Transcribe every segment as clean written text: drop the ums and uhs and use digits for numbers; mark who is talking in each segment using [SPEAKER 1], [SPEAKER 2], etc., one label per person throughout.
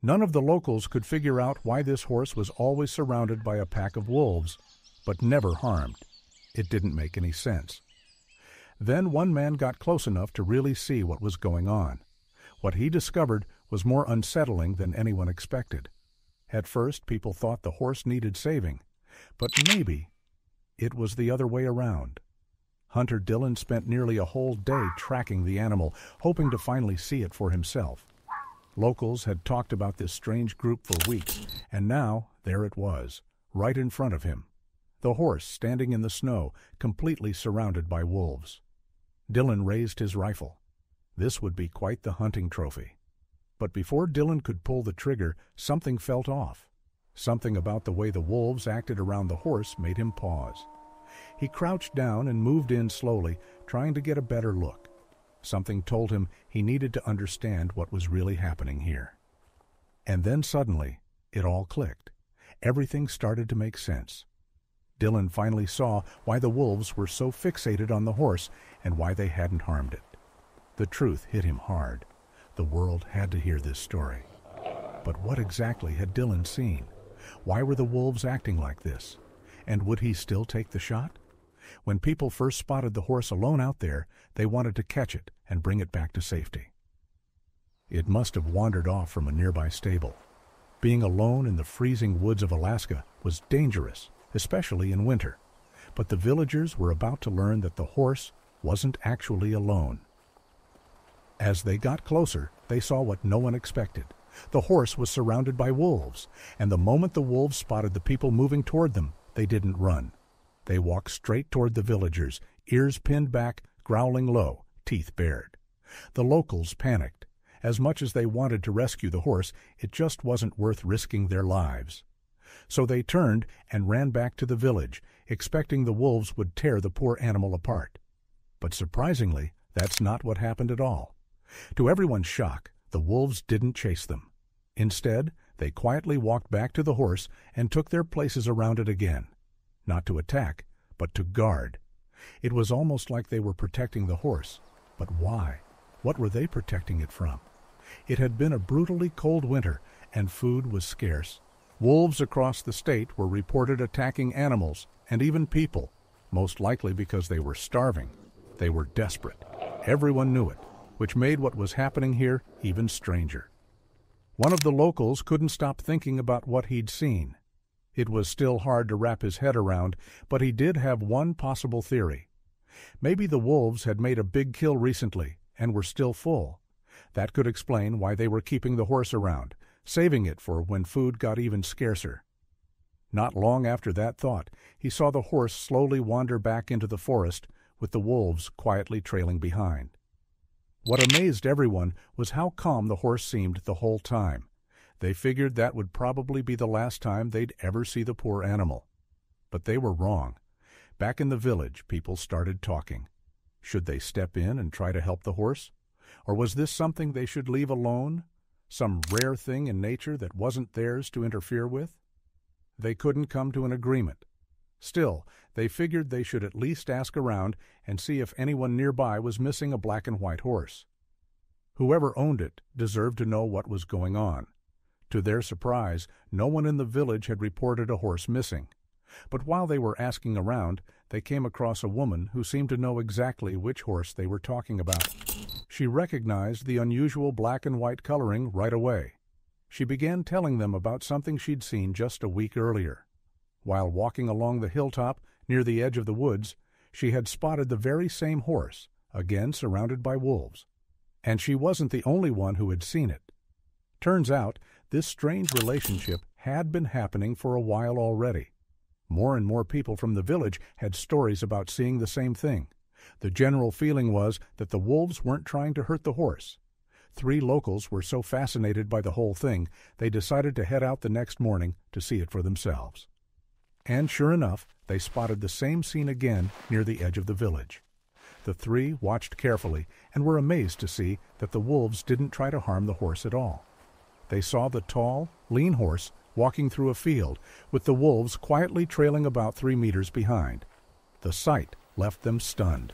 [SPEAKER 1] None of the locals could figure out why this horse was always surrounded by a pack of wolves, but never harmed. It didn't make any sense. Then one man got close enough to really see what was going on. What he discovered was more unsettling than anyone expected. At first, people thought the horse needed saving, but maybe it was the other way around. Hunter Dillon spent nearly a whole day tracking the animal, hoping to finally see it for himself. Locals had talked about this strange group for weeks, and now there it was, right in front of him. The horse standing in the snow, completely surrounded by wolves. Dillon raised his rifle. This would be quite the hunting trophy. But before Dillon could pull the trigger, something felt off. Something about the way the wolves acted around the horse made him pause. He crouched down and moved in slowly, trying to get a better look. Something told him he needed to understand what was really happening here. And then suddenly, it all clicked. Everything started to make sense. Dillon finally saw why the wolves were so fixated on the horse and why they hadn't harmed it. The truth hit him hard. The world had to hear this story. But what exactly had Dillon seen? Why were the wolves acting like this? And would he still take the shot? When people first spotted the horse alone out there, they wanted to catch it and bring it back to safety. It must have wandered off from a nearby stable. Being alone in the freezing woods of Alaska was dangerous, especially in winter. But the villagers were about to learn that the horse wasn't actually alone. As they got closer, they saw what no one expected. The horse was surrounded by wolves, and the moment the wolves spotted the people moving toward them, they didn't run. They walked straight toward the villagers, ears pinned back, growling low, teeth bared. The locals panicked. As much as they wanted to rescue the horse, it just wasn't worth risking their lives. So they turned and ran back to the village, expecting the wolves would tear the poor animal apart. But surprisingly, that's not what happened at all. To everyone's shock, the wolves didn't chase them. Instead, they quietly walked back to the horse and took their places around it again. Not to attack, but to guard. It was almost like they were protecting the horse. But why? What were they protecting it from? It had been a brutally cold winter, and food was scarce. Wolves across the state were reported attacking animals and even people, most likely because they were starving. They were desperate. Everyone knew it, which made what was happening here even stranger. One of the locals couldn't stop thinking about what he'd seen. It was still hard to wrap his head around, but he did have one possible theory. Maybe the wolves had made a big kill recently and were still full. That could explain why they were keeping the horse around, saving it for when food got even scarcer. Not long after that thought, he saw the horse slowly wander back into the forest, with the wolves quietly trailing behind. What amazed everyone was how calm the horse seemed the whole time. They figured that would probably be the last time they'd ever see the poor animal. But they were wrong. Back in the village, people started talking. Should they step in and try to help the horse? Or was this something they should leave alone? Some rare thing in nature that wasn't theirs to interfere with? They couldn't come to an agreement. Still, they figured they should at least ask around and see if anyone nearby was missing a black and white horse. Whoever owned it deserved to know what was going on. To their surprise, no one in the village had reported a horse missing. But while they were asking around, they came across a woman who seemed to know exactly which horse they were talking about. She recognized the unusual black and white coloring right away. She began telling them about something she'd seen just a week earlier. While walking along the hilltop near the edge of the woods, she had spotted the very same horse, again surrounded by wolves. And she wasn't the only one who had seen it. Turns out, this strange relationship had been happening for a while already. More and more people from the village had stories about seeing the same thing. The general feeling was that the wolves weren't trying to hurt the horse. 3 locals were so fascinated by the whole thing, they decided to head out the next morning to see it for themselves. And sure enough, they spotted the same scene again near the edge of the village. The 3 watched carefully and were amazed to see that the wolves didn't try to harm the horse at all. They saw the tall, lean horse walking through a field, with the wolves quietly trailing about 3 meters behind. The sight left them stunned.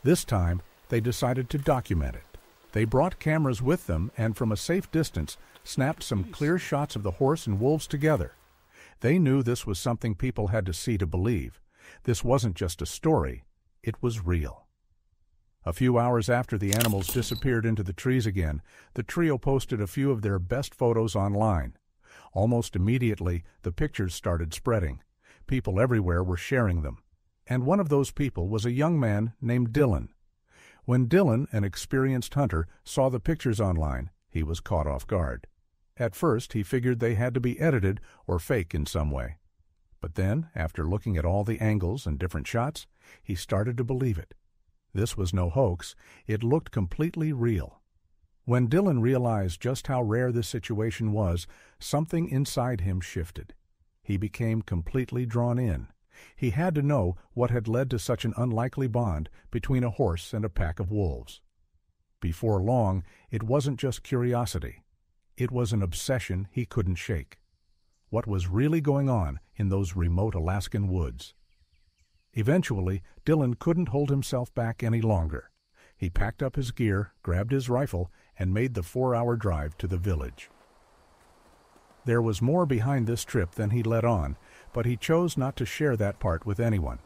[SPEAKER 1] This time, they decided to document it. They brought cameras with them and from a safe distance snapped some clear shots of the horse and wolves together. They knew this was something people had to see to believe. This wasn't just a story, it was real. A few hours after the animals disappeared into the trees again, the trio posted a few of their best photos online. Almost immediately, the pictures started spreading. People everywhere were sharing them. And one of those people was a young man named Dylan. When Dylan, an experienced hunter, saw the pictures online, he was caught off guard. At first, he figured they had to be edited or fake in some way. But then, after looking at all the angles and different shots, he started to believe it. This was no hoax. It looked completely real. When Dylan realized just how rare this situation was, something inside him shifted. He became completely drawn in. He had to know what had led to such an unlikely bond between a horse and a pack of wolves. Before long, it wasn't just curiosity. It was an obsession he couldn't shake. What was really going on in those remote Alaskan woods? Eventually, Dylan couldn't hold himself back any longer. He packed up his gear, grabbed his rifle, and made the 4-hour drive to the village. There was more behind this trip than he let on, but he chose not to share that part with anyone.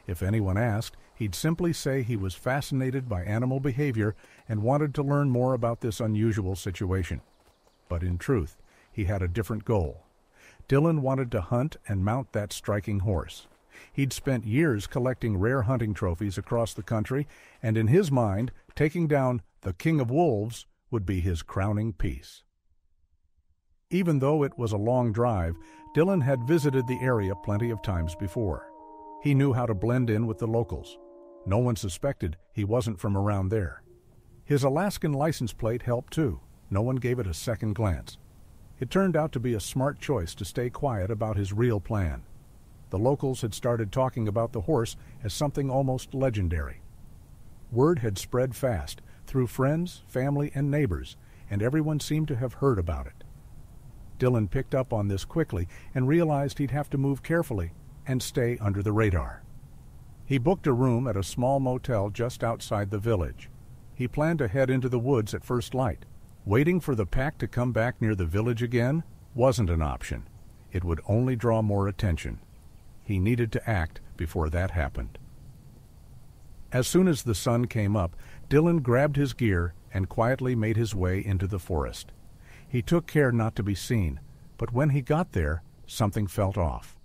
[SPEAKER 1] If anyone asked, he'd simply say he was fascinated by animal behavior and wanted to learn more about this unusual situation. But in truth, he had a different goal. Dylan wanted to hunt and mount that striking horse. He'd spent years collecting rare hunting trophies across the country, and in his mind, taking down the King of Wolves would be his crowning piece. Even though it was a long drive, Dylan had visited the area plenty of times before. He knew how to blend in with the locals. No one suspected he wasn't from around there. His Alaskan license plate helped too. No one gave it a second glance. It turned out to be a smart choice to stay quiet about his real plan. The locals had started talking about the horse as something almost legendary. Word had spread fast, through friends, family, and neighbors, and everyone seemed to have heard about it. Dylan picked up on this quickly and realized he'd have to move carefully and stay under the radar. He booked a room at a small motel just outside the village. He planned to head into the woods at first light. Waiting for the pack to come back near the village again wasn't an option. It would only draw more attention. He needed to act before that happened. As soon as the sun came up, Dylan grabbed his gear and quietly made his way into the forest. He took care not to be seen, but when he got there, something felt off.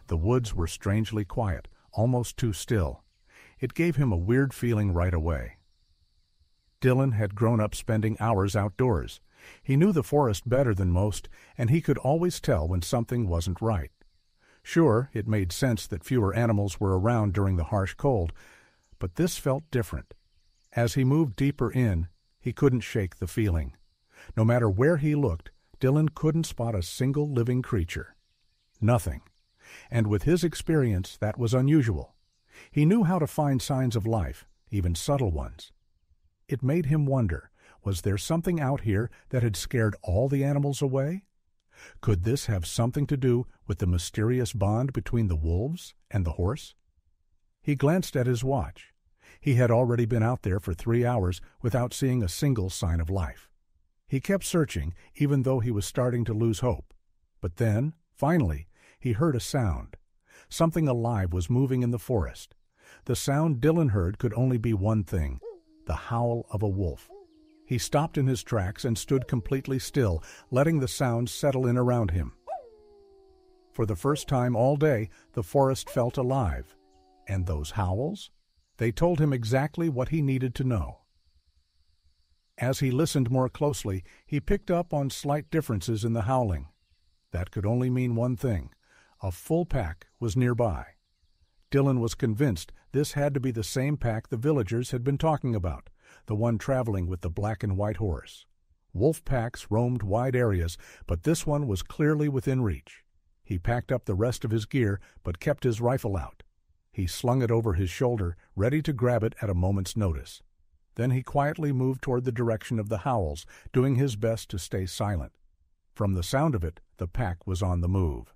[SPEAKER 1] The woods were strangely quiet, almost too still. It gave him a weird feeling right away. Dylan had grown up spending hours outdoors. He knew the forest better than most, and he could always tell when something wasn't right. Sure, it made sense that fewer animals were around during the harsh cold, but this felt different. As he moved deeper in, he couldn't shake the feeling. No matter where he looked, Dylan couldn't spot a single living creature. Nothing. And with his experience, that was unusual. He knew how to find signs of life, even subtle ones. It made him wonder, was there something out here that had scared all the animals away? Could this have something to do with the mysterious bond between the wolves and the horse? He glanced at his watch. He had already been out there for 3 hours without seeing a single sign of life. He kept searching, even though he was starting to lose hope. But then, finally, he heard a sound. Something alive was moving in the forest. The sound Dylan heard could only be one thing: the howl of a wolf. He stopped in his tracks and stood completely still, letting the sound settle in around him. For the first time all day, the forest felt alive. And those howls? They told him exactly what he needed to know. As he listened more closely, he picked up on slight differences in the howling. That could only mean one thing: a full pack was nearby. Dylan was convinced this had to be the same pack the villagers had been talking about, the one traveling with the black and white horse. Wolf packs roamed wide areas, but this one was clearly within reach. He packed up the rest of his gear, but kept his rifle out. He slung it over his shoulder, ready to grab it at a moment's notice. Then he quietly moved toward the direction of the howls, doing his best to stay silent. From the sound of it, the pack was on the move.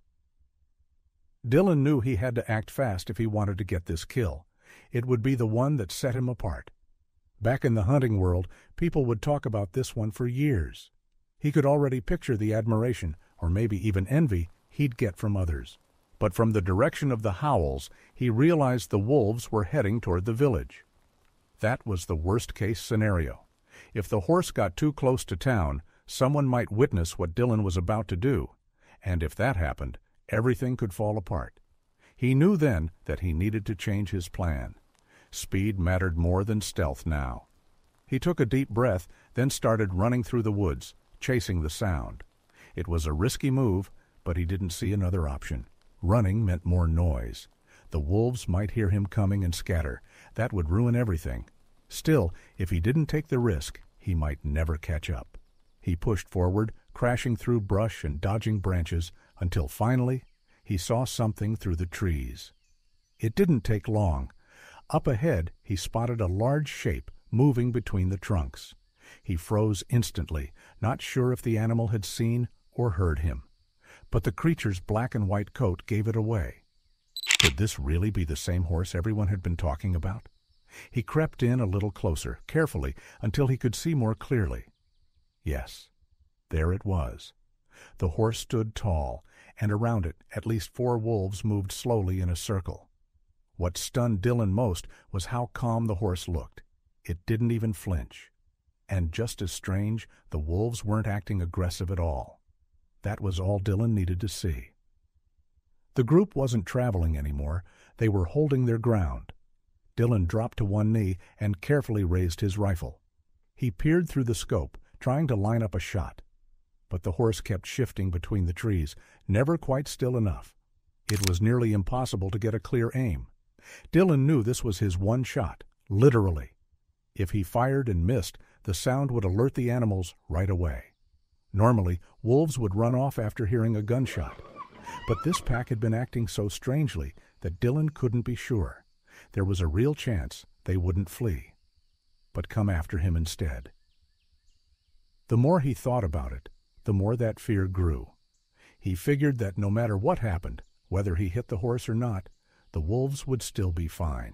[SPEAKER 1] Dylan knew he had to act fast if he wanted to get this kill. It would be the one that set him apart. Back in the hunting world, people would talk about this one for years. He could already picture the admiration, or maybe even envy, he'd get from others. But from the direction of the howls, he realized the wolves were heading toward the village. That was the worst-case scenario. If the horse got too close to town, someone might witness what Dylan was about to do, and if that happened, everything could fall apart. He knew then that he needed to change his plan. Speed mattered more than stealth now. He took a deep breath, then started running through the woods, chasing the sound. It was a risky move, but he didn't see another option. Running meant more noise. The wolves might hear him coming and scatter. That would ruin everything. Still, if he didn't take the risk, he might never catch up. He pushed forward, crashing through brush and dodging branches, until finally he saw something through the trees. It didn't take long. Up ahead, he spotted a large shape moving between the trunks. He froze instantly, not sure if the animal had seen or heard him. But the creature's black and white coat gave it away. Could this really be the same horse everyone had been talking about? He crept in a little closer, carefully, until he could see more clearly. Yes, there it was. The horse stood tall, and around it at least 4 wolves moved slowly in a circle. What stunned Dylan most was how calm the horse looked. It didn't even flinch. And just as strange, the wolves weren't acting aggressive at all. That was all Dylan needed to see. The group wasn't traveling anymore. They were holding their ground. Dylan dropped to one knee and carefully raised his rifle. He peered through the scope, trying to line up a shot. But the horse kept shifting between the trees, never quite still enough. It was nearly impossible to get a clear aim. Dylan knew this was his one shot, literally. If he fired and missed, the sound would alert the animals right away. Normally, wolves would run off after hearing a gunshot. But this pack had been acting so strangely that Dylan couldn't be sure. There was a real chance they wouldn't flee, but come after him instead. The more he thought about it, the more that fear grew. He figured that no matter what happened, whether he hit the horse or not, the wolves would still be fine.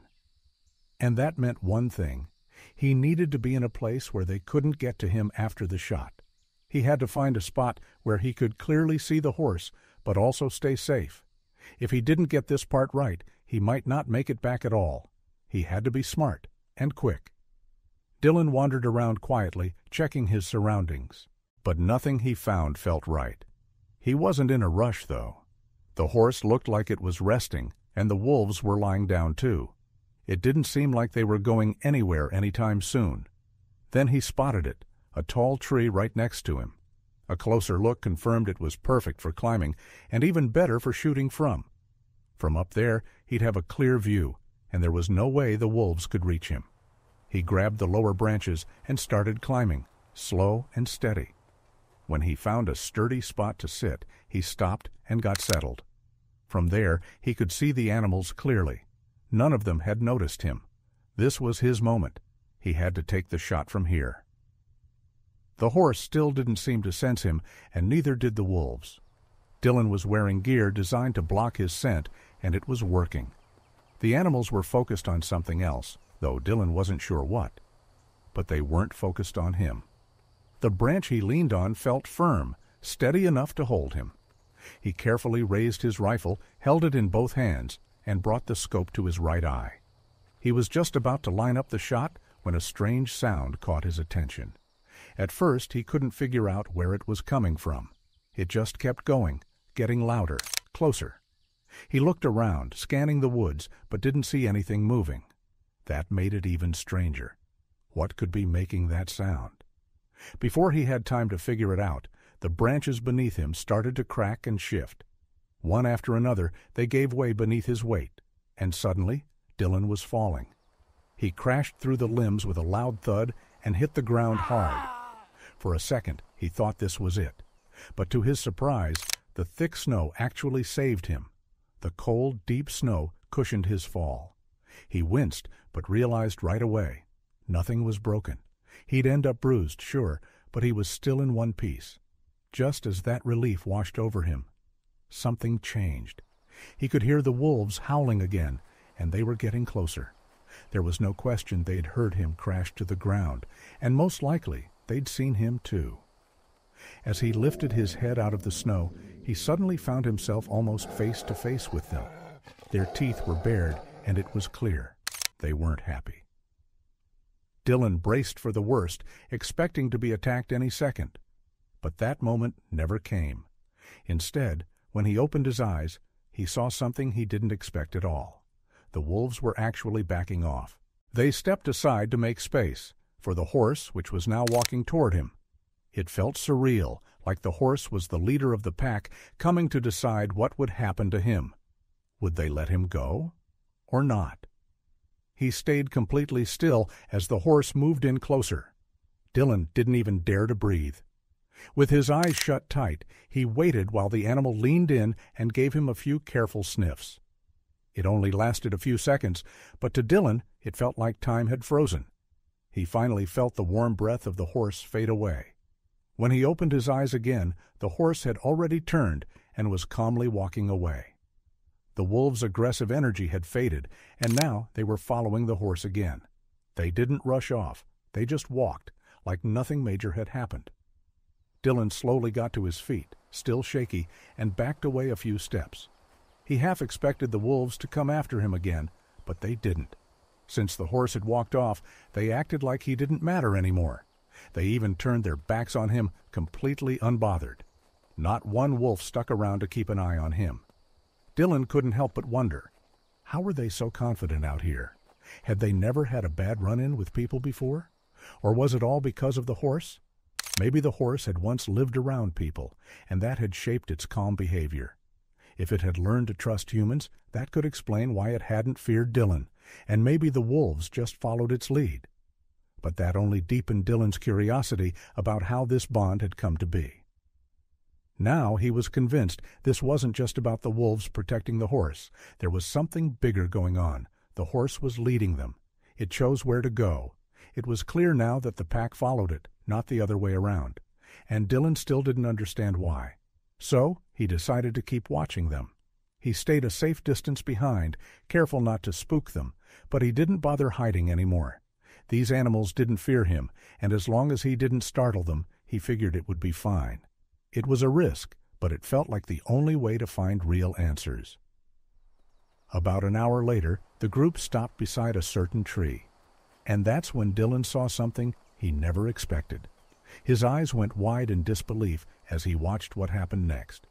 [SPEAKER 1] And that meant one thing. He needed to be in a place where they couldn't get to him after the shot. He had to find a spot where he could clearly see the horse, but also stay safe. If he didn't get this part right, he might not make it back at all. He had to be smart and quick. Dylan wandered around quietly, checking his surroundings. But nothing he found felt right. He wasn't in a rush, though. The horse looked like it was resting, and the wolves were lying down too. It didn't seem like they were going anywhere anytime soon. Then he spotted it, a tall tree right next to him. A closer look confirmed it was perfect for climbing, and even better for shooting from. From up there, he'd have a clear view, and there was no way the wolves could reach him. He grabbed the lower branches and started climbing, slow and steady. When he found a sturdy spot to sit, he stopped and got settled. From there, he could see the animals clearly. None of them had noticed him. This was his moment. He had to take the shot from here. The horse still didn't seem to sense him, and neither did the wolves. Dylan was wearing gear designed to block his scent, and it was working. The animals were focused on something else, though Dylan wasn't sure what. But they weren't focused on him. The branch he leaned on felt firm, steady enough to hold him. He carefully raised his rifle, held it in both hands, and brought the scope to his right eye. He was just about to line up the shot when a strange sound caught his attention. At first, he couldn't figure out where it was coming from. It just kept going, getting louder, closer. He looked around, scanning the woods, but didn't see anything moving. That made it even stranger. What could be making that sound? Before he had time to figure it out, the branches beneath him started to crack and shift. One after another, they gave way beneath his weight, and suddenly, Dylan was falling. He crashed through the limbs with a loud thud and hit the ground hard. For a second, he thought this was it. But to his surprise, the thick snow actually saved him. The cold, deep snow cushioned his fall. He winced, but realized right away. Nothing was broken. He'd end up bruised, sure, but he was still in one piece. Just as that relief washed over him, something changed. He could hear the wolves howling again, and they were getting closer. There was no question they'd heard him crash to the ground, and most likely they'd seen him too. As he lifted his head out of the snow, he suddenly found himself almost face to face with them. Their teeth were bared, and it was clear they weren't happy. Dylan braced for the worst, expecting to be attacked any second. But that moment never came. Instead, when he opened his eyes, he saw something he didn't expect at all. The wolves were actually backing off. They stepped aside to make space for the horse, which was now walking toward him. It felt surreal, like the horse was the leader of the pack, coming to decide what would happen to him. Would they let him go or not? He stayed completely still as the horse moved in closer. Dylan didn't even dare to breathe. With his eyes shut tight, he waited while the animal leaned in and gave him a few careful sniffs. It only lasted a few seconds, but to Dylan it felt like time had frozen. He finally felt the warm breath of the horse fade away. When he opened his eyes again, the horse had already turned and was calmly walking away. The wolves' aggressive energy had faded, and now they were following the horse again. They didn't rush off. They just walked, like nothing major had happened. Dylan slowly got to his feet, still shaky, and backed away a few steps. He half expected the wolves to come after him again, but they didn't. Since the horse had walked off, they acted like he didn't matter anymore. They even turned their backs on him, completely unbothered. Not one wolf stuck around to keep an eye on him. Dylan couldn't help but wonder, how were they so confident out here? Had they never had a bad run-in with people before? Or was it all because of the horse? Maybe the horse had once lived around people, and that had shaped its calm behavior. If it had learned to trust humans, that could explain why it hadn't feared Dylan, and maybe the wolves just followed its lead. But that only deepened Dylan's curiosity about how this bond had come to be. Now he was convinced this wasn't just about the wolves protecting the horse. There was something bigger going on. The horse was leading them. It chose where to go. It was clear now that the pack followed it, not the other way around. And Dylan still didn't understand why. So he decided to keep watching them. He stayed a safe distance behind, careful not to spook them, but he didn't bother hiding anymore. These animals didn't fear him, and as long as he didn't startle them, he figured it would be fine. It was a risk, but it felt like the only way to find real answers. About an hour later, the group stopped beside a certain tree. And that's when Dylan saw something he never expected. His eyes went wide in disbelief as he watched what happened next.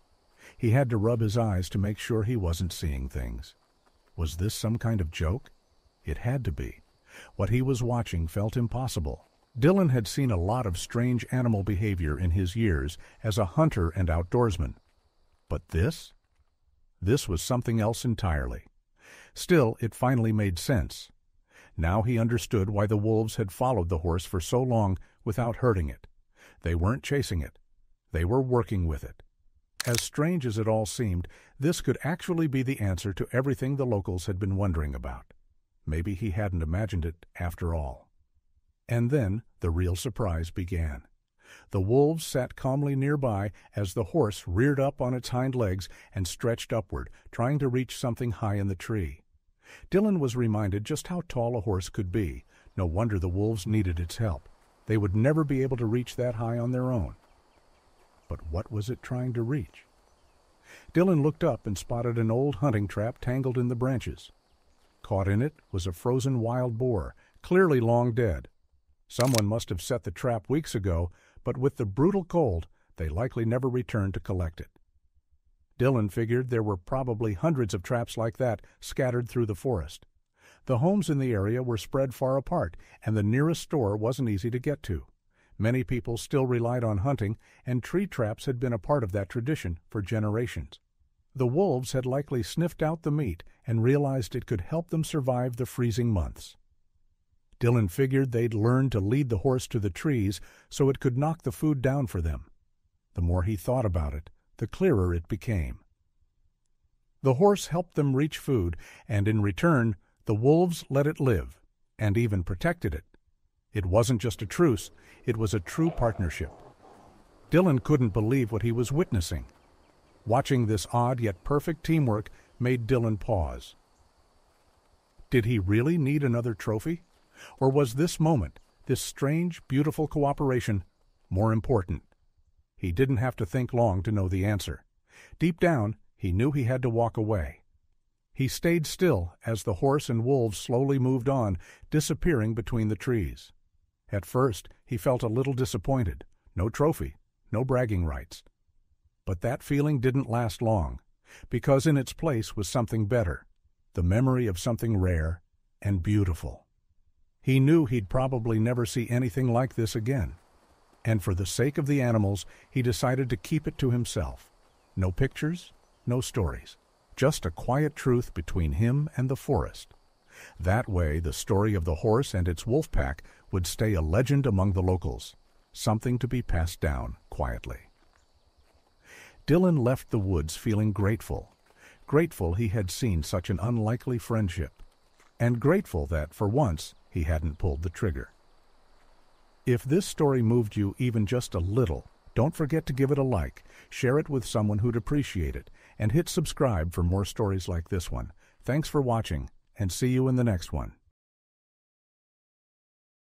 [SPEAKER 1] He had to rub his eyes to make sure he wasn't seeing things. Was this some kind of joke? It had to be. What he was watching felt impossible. Dylan had seen a lot of strange animal behavior in his years as a hunter and outdoorsman. But this? This was something else entirely. Still, it finally made sense. Now he understood why the wolves had followed the horse for so long without hurting it. They weren't chasing it. They were working with it. As strange as it all seemed, this could actually be the answer to everything the locals had been wondering about. Maybe he hadn't imagined it after all. And then the real surprise began. The wolves sat calmly nearby as the horse reared up on its hind legs and stretched upward, trying to reach something high in the tree. Dylan was reminded just how tall a horse could be. No wonder the wolves needed its help. They would never be able to reach that high on their own. But what was it trying to reach? Dylan looked up and spotted an old hunting trap tangled in the branches. Caught in it was a frozen wild boar, clearly long dead. Someone must have set the trap weeks ago, but with the brutal cold, they likely never returned to collect it. Dylan figured there were probably hundreds of traps like that scattered through the forest. The homes in the area were spread far apart, and the nearest store wasn't easy to get to. Many people still relied on hunting, and tree traps had been a part of that tradition for generations. The wolves had likely sniffed out the meat and realized it could help them survive the freezing months. Dylan figured they'd learned to lead the horse to the trees so it could knock the food down for them. The more he thought about it, the clearer it became. The horse helped them reach food, and in return, the wolves let it live, and even protected it. It wasn't just a truce, it was a true partnership. Dylan couldn't believe what he was witnessing. Watching this odd yet perfect teamwork made Dylan pause. Did he really need another trophy? Or was this moment, this strange, beautiful cooperation, more important? He didn't have to think long to know the answer. Deep down, he knew he had to walk away. He stayed still as the horse and wolves slowly moved on, disappearing between the trees. At first, he felt a little disappointed. No trophy, no bragging rights. But that feeling didn't last long, because in its place was something better, the memory of something rare and beautiful. He knew he'd probably never see anything like this again, and for the sake of the animals, he decided to keep it to himself. No pictures, no stories, just a quiet truth between him and the forest. That way, the story of the horse and its wolf pack would stay a legend among the locals, something to be passed down quietly. Dylan left the woods feeling grateful he had seen such an unlikely friendship, and grateful that, for once, he hadn't pulled the trigger. If this story moved you even just a little, don't forget to give it a like, share it with someone who'd appreciate it, and hit subscribe for more stories like this one. Thanks for watching, and see you in the next one.